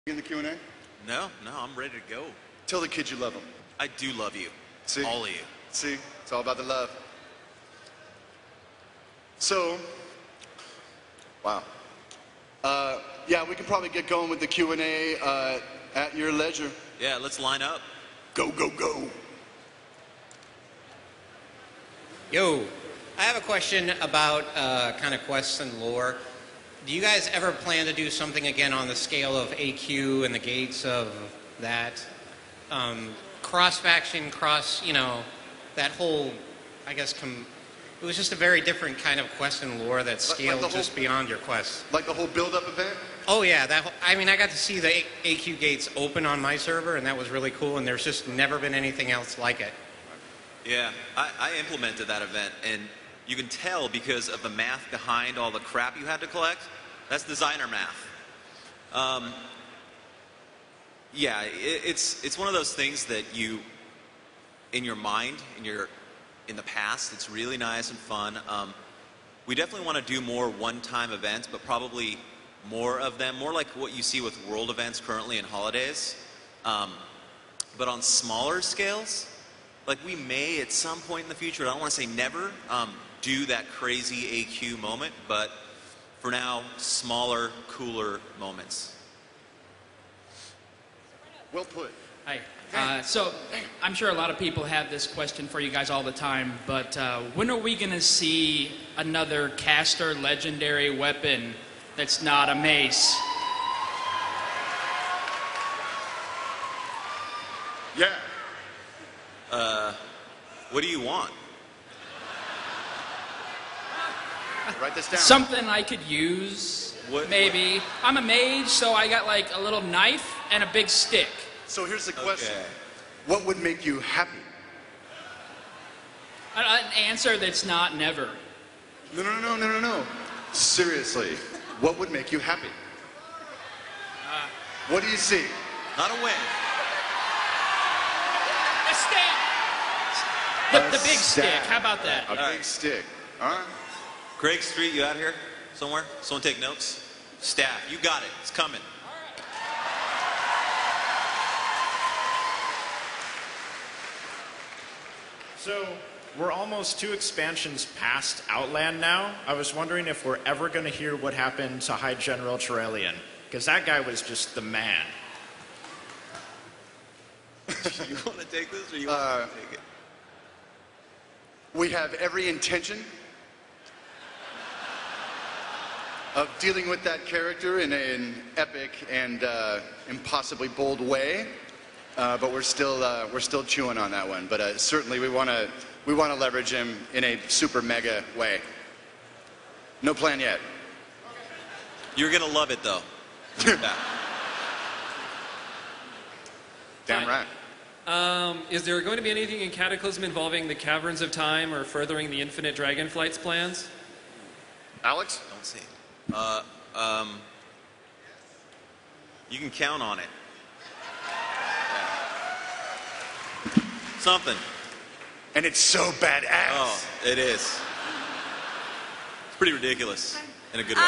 In the Q&A? No, I'm ready to go. Tell the kids you love them. I do love you. See? All of you. See? It's all about the love. So, wow. Yeah, we can probably get going with the Q&A at your leisure. Yeah, let's line up. Go, go, go. Yo, I have a question about kind of quests and lore. Do you guys ever plan to do something again on the scale of AQ and the gates of that? Cross-faction, that whole, I guess, it was just a very different kind of quest and lore that scaled like just beyond your quest. Like the whole build-up event? Oh yeah, I got to see the AQ gates open on my server, and that was really cool, and there's just never been anything else like it. Yeah, I implemented that event, and you can tell because of the math behind all the crap you had to collect. That's designer math. Yeah, it's one of those things that you, in your mind, in the past, it's really nice and fun. We definitely want to do more one-time events, but probably more of them, more like what you see with world events currently in holidays. But on smaller scales, like we may at some point in the future, I don't want to say never, do that crazy AQ moment, but for now, smaller, cooler moments. Well put. Hi. So I'm sure a lot of people have this question for you guys all the time, but when are we going to see another caster legendary weapon that's not a mace? Yeah. What do you want? Write this down. Something I could use, maybe. I'm a mage, so I got like a little knife and a big stick. So here's the question. Okay. What would make you happy? An answer that's not never. No. Seriously, what would make you happy? What do you see? Not a win. A stick! The big stick, how about that? A big stick. All right. Craig Street, you out here somewhere? Someone take notes? Staff, you got it. It's coming. So, we're almost 2 expansions past Outland now. I was wondering if we're ever going to hear what happened to High General Turelian, because that guy was just the man. You want to take this or you want to take it? We have every intention of dealing with that character in an epic and impossibly bold way, but we're still chewing on that one. But certainly we want to leverage him in a super mega way. No plan yet. You're gonna love it though. Damn right. Is there going to be anything in Cataclysm involving the Caverns of Time or furthering the Infinite Dragonflight's plans? Alex? Don't say it. You can count on it. Yeah. Something. And it's so badass. Oh, it is. It's pretty ridiculous in a good way.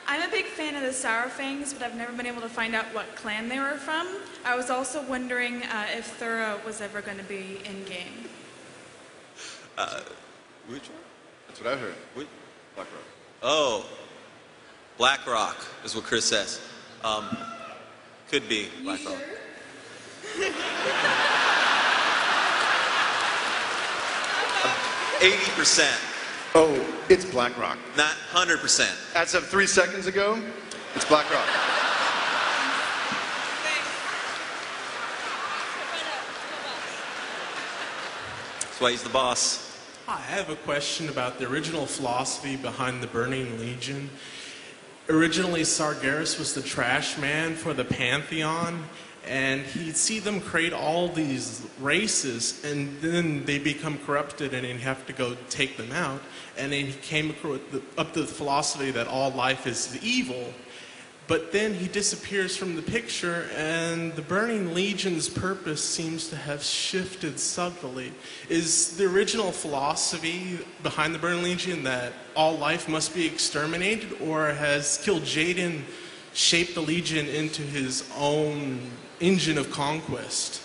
I'm a big fan of the Sourfangs, but I've never been able to find out what clan they were from. I was also wondering if Thura was ever going to be in-game. Which one? That's what I heard. Which? BlackRock. Oh, BlackRock is what Chris says. Could be BlackRock. Sure? 80%, Oh, it's BlackRock. not 100%. As of 3 seconds ago, it's BlackRock. That's why he's the boss. I have a question about the original philosophy behind the Burning Legion. Originally, Sargeras was the trash man for the Pantheon, and he'd see them create all these races, and then they become corrupted, and he'd have to go take them out. And then he came up to the philosophy that all life is evil. But then he disappears from the picture, and the Burning Legion's purpose seems to have shifted subtly. Is the original philosophy behind the Burning Legion that all life must be exterminated, or has Kil'jaeden shape the Legion into his own engine of conquest.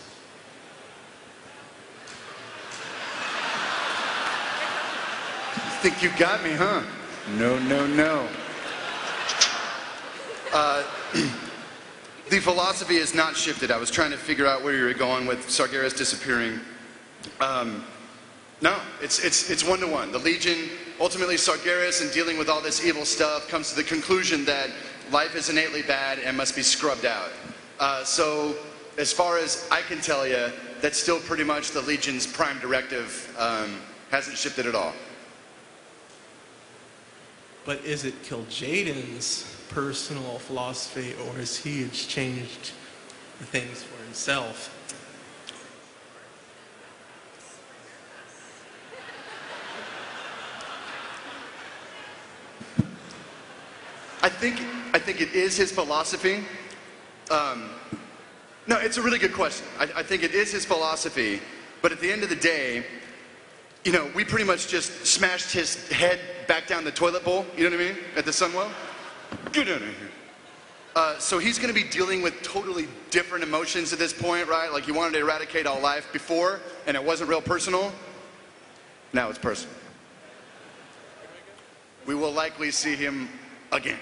You think you got me, huh? No, no, no. The philosophy has not shifted. I was trying to figure out where you were going with Sargeras disappearing. No, it's one-to-one. The Legion, ultimately Sargeras, in dealing with all this evil stuff, comes to the conclusion that life is innately bad and must be scrubbed out. So, as far as I can tell you, that's still pretty much the Legion's prime directive. Hasn't shifted at all. But is it Kil'jaeden's personal philosophy, or has he exchanged things for himself? I think it is his philosophy. No, it's a really good question. I think it is his philosophy, but at the end of the day, you know, we pretty much just smashed his head back down the toilet bowl, you know what I mean, at the Sunwell. Get out of here. So he's going to be dealing with totally different emotions at this point, right? Like he wanted to eradicate all life before, and it wasn't real personal. Now it's personal. We will likely see him again.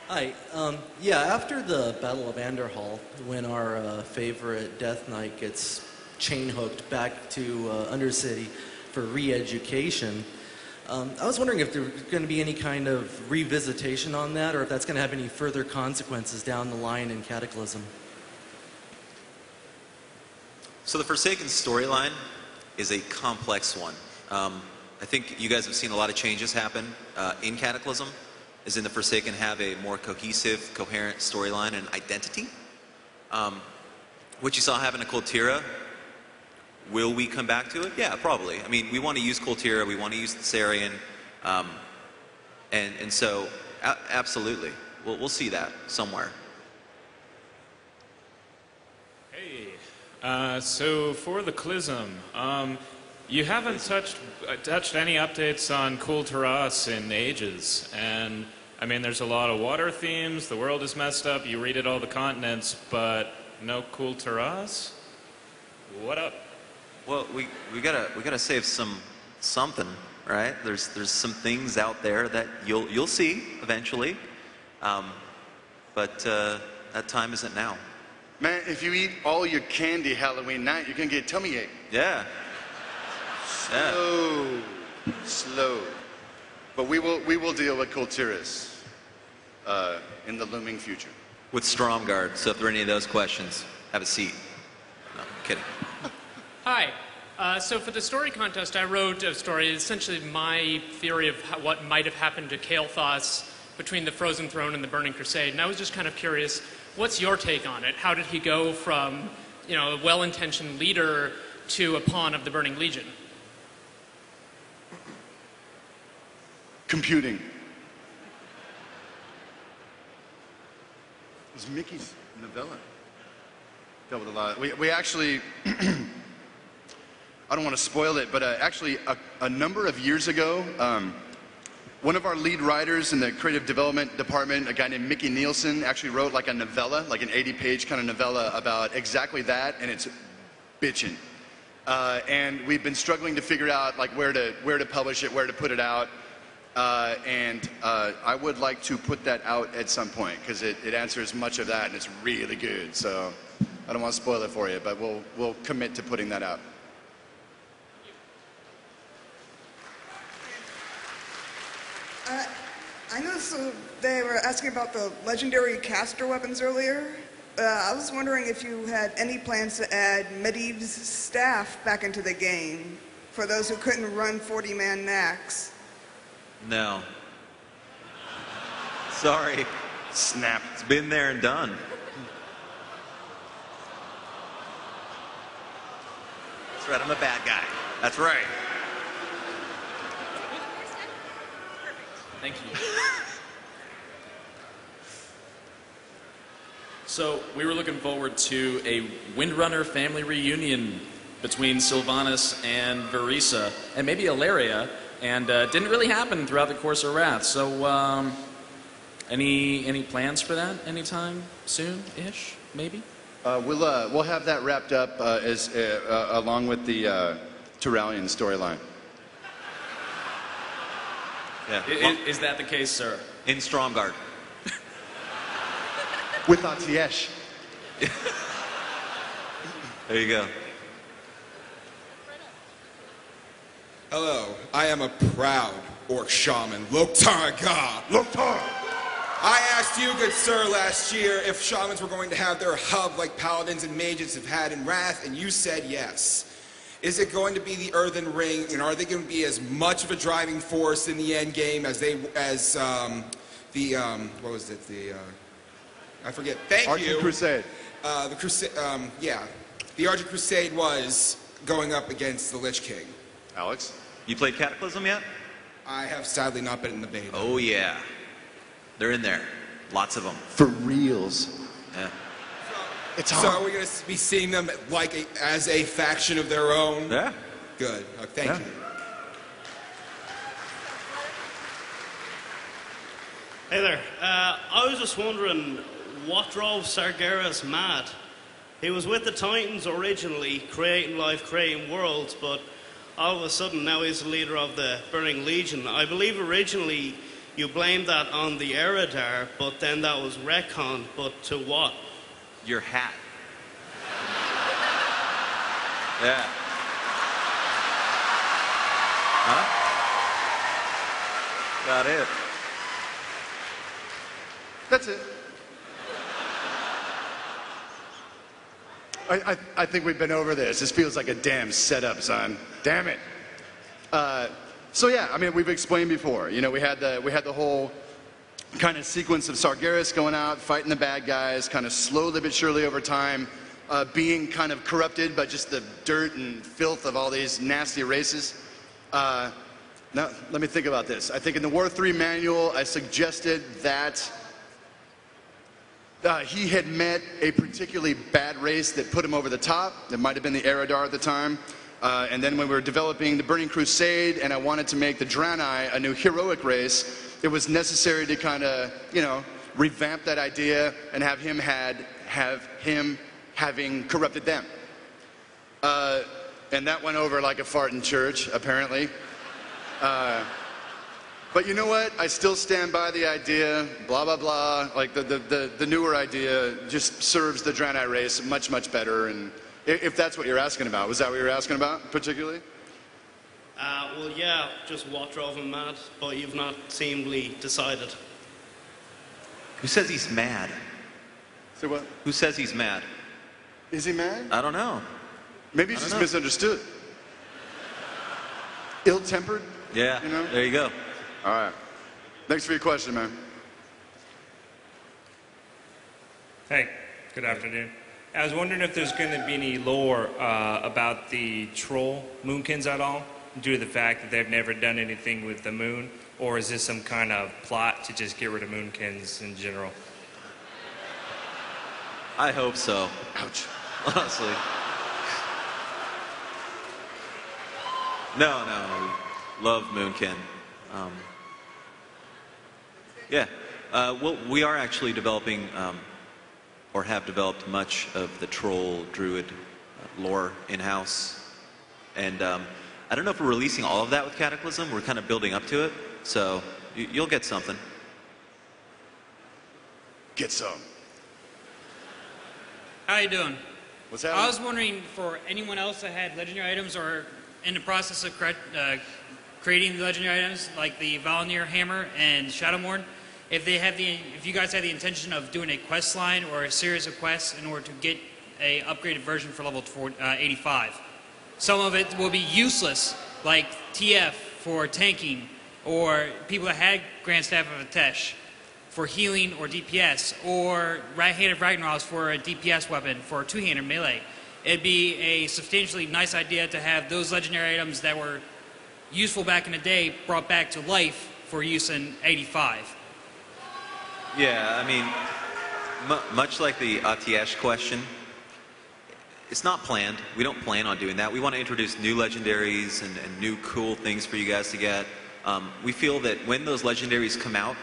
Hi. Yeah, after the Battle of Anderhall, when our favorite Death Knight gets chain hooked back to Undercity for re-education, I was wondering if there's going to be any kind of revisitation on that, or if that's going to have any further consequences down the line in Cataclysm. So the Forsaken storyline is a complex one. I think you guys have seen a lot of changes happen in Cataclysm, as in the Forsaken have a more cohesive, coherent storyline and identity. What you saw happen to Kultira, will we come back to it? Yeah, probably. I mean, we want to use Kultira, we want to use Thessarian, and so absolutely, we'll see that somewhere. Hey, so for the Clism, you haven't touched any updates on Kulturas in ages, and I mean, there's a lot of water themes, the world is messed up, you read it all the continents, but no Kulturas? What up? Well, we gotta save something, right? There's some things out there that you'll see eventually, but that time isn't now. Man, if you eat all your candy Halloween night, you're gonna get a tummy ache. Yeah. Slow. But we will deal with Kultiras in the looming future. With Stromguard, so if there are any of those questions, have a seat. No, I'm kidding. Hi. So for the story contest, I wrote a story, essentially my theory of what might have happened to Kael'thas between the Frozen Throne and the Burning Crusade. And I was just kind of curious, what's your take on it? How did he go from, you know, a well-intentioned leader to a pawn of the Burning Legion? Computing. It was Mickey's novella. Dealt with a lot. We actually, I don't want to spoil it, but actually a number of years ago, one of our lead writers in the creative development department, a guy named Mickey Nielsen, actually wrote like a novella, like an 80-page kind of novella about exactly that, and it's bitchin'. And we've been struggling to figure out like where to publish it, where to put it out. And I would like to put that out at some point because it answers much of that and it's really good. So I don't want to spoil it for you, but we'll commit to putting that out. I noticed they were asking about the legendary caster weapons earlier. I was wondering if you had any plans to add Medivh's staff back into the game for those who couldn't run 40-man Nax. No. Sorry. Snap. It's been there and done. That's right, I'm a bad guy. That's right. Thank you. So, we were looking forward to a Windrunner family reunion between Sylvanas and Verisa, and maybe Ilaria, and didn't really happen throughout the course of Wrath. So, any plans for that anytime soon-ish, maybe? We'll have that wrapped up along with the Tyrallion storyline. Yeah. Is that the case, sir? In Stromgarde. With Atiesh. There you go. Hello, I am a proud orc shaman, Loktar. Loktar! I asked you, good sir, last year if shamans were going to have their hub like paladins and mages have had in Wrath, and you said yes. Is it going to be the Earthen Ring, and are they going to be as much of a driving force in the end game as what was it, I forget, thank you. Argent Crusade. The Crusade, yeah. The Argent Crusade was going up against the Lich King. Alex? You played Cataclysm yet? I have sadly not been in the beta. Oh, yeah. They're in there. Lots of them. For reals. Yeah. It's so are we going to be seeing them like as a faction of their own? Yeah. Good. Thank you. Hey there. I was just wondering what drove Sargeras mad. He was with the Titans originally, creating life, creating worlds, but all of a sudden now he's the leader of the Burning Legion. I believe originally you blamed that on the Eridar, but then that was retconned, but to what? Your hat. Yeah. Huh? Got it. That's it. I think we've been over this. This feels like a damn setup, son. Damn it. So yeah, I mean, we've explained before. You know, we had the whole kind of sequence of Sargeras going out, fighting the bad guys, kind of slowly but surely over time, being kind of corrupted by just the dirt and filth of all these nasty races. Now, let me think about this. I think in the War 3 manual, I suggested that he had met a particularly bad race that put him over the top. It might have been the Eridar at the time. And then when we were developing the Burning Crusade and I wanted to make the Draenei a new heroic race, it was necessary to kind of, you know, revamp that idea and have him having corrupted them. And that went over like a fart in church, apparently. But you know what? I still stand by the idea, blah, blah, blah. Like the newer idea just serves the Draenei race much, much better. And if that's what you're asking about, was that what you were asking about particularly? Well, yeah, just what drove him mad, but you've not seemingly decided. Who says he's mad? Say what? Who says he's mad? Is he mad? I don't know. Maybe he's just misunderstood. Ill-tempered? Yeah, you know? There you go. All right. Thanks for your question, man. Hey, good afternoon. I was wondering if there's going to be any lore about the troll moonkins at all, due to the fact that they've never done anything with the moon, or is this some kind of plot to just get rid of moonkins in general? I hope so. Ouch. Honestly. No. Love Moonkin. Yeah. Well, we are actually developing, or have developed much of the troll druid lore in-house. And I don't know if we're releasing all of that with Cataclysm. We're kind of building up to it. So you'll get something. Get some. How you doing? What's happening? I was wondering for anyone else that had legendary items or in the process of creating the legendary items like the Valnir Hammer and Shadowmourne, if you guys had the intention of doing a quest line or a series of quests in order to get a upgraded version for level 85. Some of it will be useless, like TF for tanking, or people that had Grand Staff of Atesh for healing or DPS, or Right-Hand of Ragnaros for a DPS weapon for a two-hander melee. It'd be a substantially nice idea to have those legendary items that were useful back in the day brought back to life for use in 85. Yeah, I mean, much like the Atiesh question, it's not planned. We don't plan on doing that. We want to introduce new legendaries and new cool things for you guys to get. We feel that when those legendaries come out,